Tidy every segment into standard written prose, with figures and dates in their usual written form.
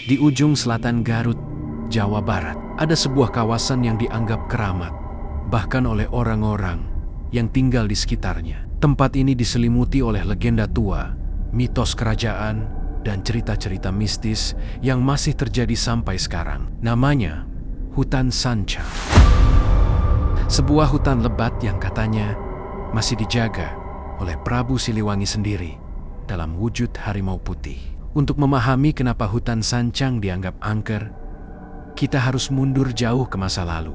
Di ujung selatan Garut, Jawa Barat, ada sebuah kawasan yang dianggap keramat, bahkan oleh orang-orang yang tinggal di sekitarnya. Tempat ini diselimuti oleh legenda tua, mitos kerajaan, dan cerita-cerita mistis yang masih terjadi sampai sekarang. Namanya Hutan Sancang. Sebuah hutan lebat yang katanya masih dijaga oleh Prabu Siliwangi sendiri dalam wujud harimau putih. Untuk memahami kenapa Hutan Sancang dianggap angker, kita harus mundur jauh ke masa lalu.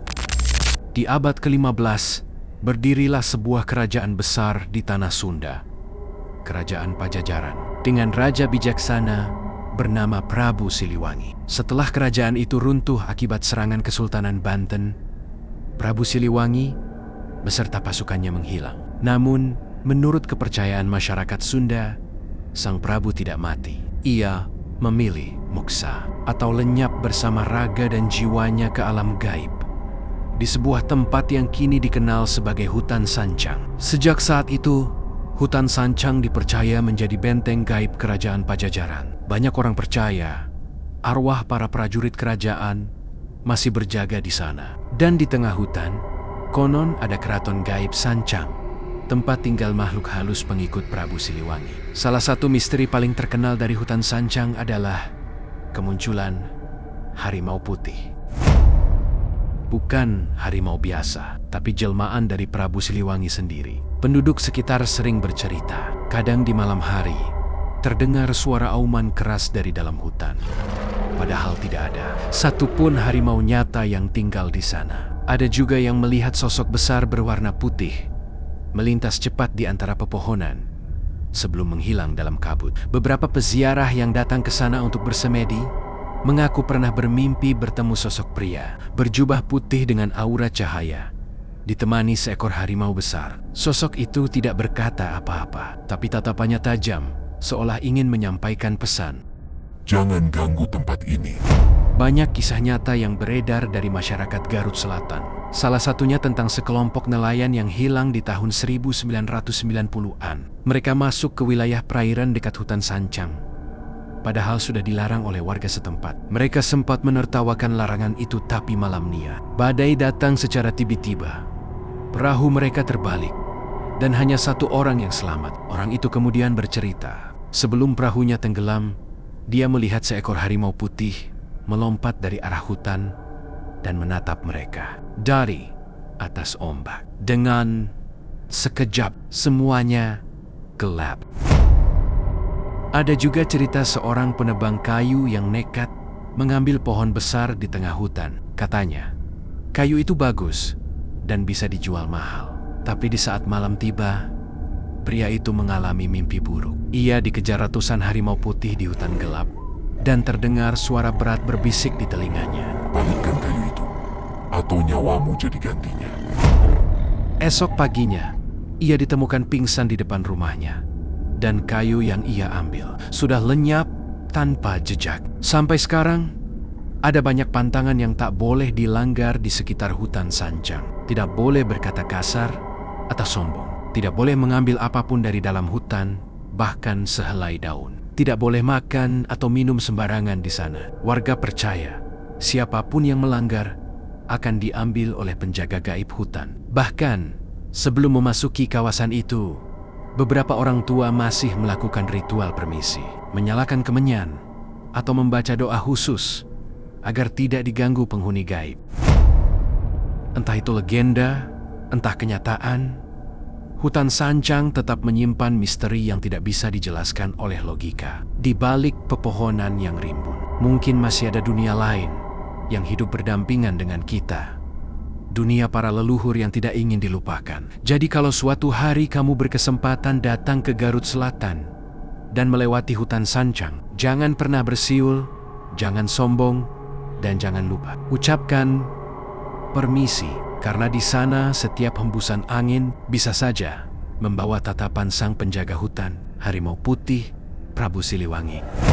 Di abad ke-15, berdirilah sebuah kerajaan besar di tanah Sunda, Kerajaan Pajajaran, dengan raja bijaksana bernama Prabu Siliwangi. Setelah kerajaan itu runtuh akibat serangan Kesultanan Banten, Prabu Siliwangi beserta pasukannya menghilang. Namun, menurut kepercayaan masyarakat Sunda, sang Prabu tidak mati. Ia memilih muksa atau lenyap bersama raga dan jiwanya ke alam gaib di sebuah tempat yang kini dikenal sebagai Hutan Sancang. Sejak saat itu, Hutan Sancang dipercaya menjadi benteng gaib kerajaan Pajajaran. Banyak orang percaya arwah para prajurit kerajaan masih berjaga di sana. Dan di tengah hutan, konon ada keraton gaib Sancang, tempat tinggal makhluk halus pengikut Prabu Siliwangi. Salah satu misteri paling terkenal dari Hutan Sancang adalah kemunculan harimau putih. Bukan harimau biasa, tapi jelmaan dari Prabu Siliwangi sendiri. Penduduk sekitar sering bercerita, kadang di malam hari, terdengar suara auman keras dari dalam hutan. Padahal tidak ada satupun harimau nyata yang tinggal di sana. Ada juga yang melihat sosok besar berwarna putih melintas cepat di antara pepohonan sebelum menghilang dalam kabut. Beberapa peziarah yang datang ke sana untuk bersemedi mengaku pernah bermimpi bertemu sosok pria berjubah putih dengan aura cahaya, ditemani seekor harimau besar. Sosok itu tidak berkata apa-apa, tapi tatapannya tajam, seolah ingin menyampaikan pesan. Jangan ganggu tempat ini. Banyak kisah nyata yang beredar dari masyarakat Garut Selatan. Salah satunya tentang sekelompok nelayan yang hilang di tahun 1990-an. Mereka masuk ke wilayah perairan dekat Hutan Sancang, padahal sudah dilarang oleh warga setempat. Mereka sempat menertawakan larangan itu, tapi malamnya badai datang secara tiba-tiba. Perahu mereka terbalik dan hanya satu orang yang selamat. Orang itu kemudian bercerita, sebelum perahunya tenggelam, dia melihat seekor harimau putih melompat dari arah hutan dan menatap mereka dari atas ombak. Dengan sekejap, semuanya gelap. Ada juga cerita seorang penebang kayu yang nekat mengambil pohon besar di tengah hutan. Katanya, kayu itu bagus dan bisa dijual mahal. Tapi di saat malam tiba, pria itu mengalami mimpi buruk. Ia dikejar ratusan harimau putih di hutan gelap dan terdengar suara berat berbisik di telinganya. Balikkan kayu itu, atau nyawamu jadi gantinya. Esok paginya, ia ditemukan pingsan di depan rumahnya. Dan kayu yang ia ambil sudah lenyap tanpa jejak. Sampai sekarang, ada banyak pantangan yang tak boleh dilanggar di sekitar Hutan Sancang. Tidak boleh berkata kasar atau sombong. Tidak boleh mengambil apapun dari dalam hutan, bahkan sehelai daun. Tidak boleh makan atau minum sembarangan di sana. Warga percaya, siapapun yang melanggar akan diambil oleh penjaga gaib hutan. Bahkan, sebelum memasuki kawasan itu, beberapa orang tua masih melakukan ritual permisi, menyalakan kemenyan, atau membaca doa khusus agar tidak diganggu penghuni gaib. Entah itu legenda, entah kenyataan, Hutan Sancang tetap menyimpan misteri yang tidak bisa dijelaskan oleh logika. Di balik pepohonan yang rimbun, mungkin masih ada dunia lain yang hidup berdampingan dengan kita. Dunia para leluhur yang tidak ingin dilupakan. Jadi kalau suatu hari kamu berkesempatan datang ke Garut Selatan dan melewati Hutan Sancang, jangan pernah bersiul, jangan sombong, dan jangan lupa ucapkan permisi, karena di sana setiap hembusan angin bisa saja membawa tatapan sang penjaga hutan, harimau putih, Prabu Siliwangi.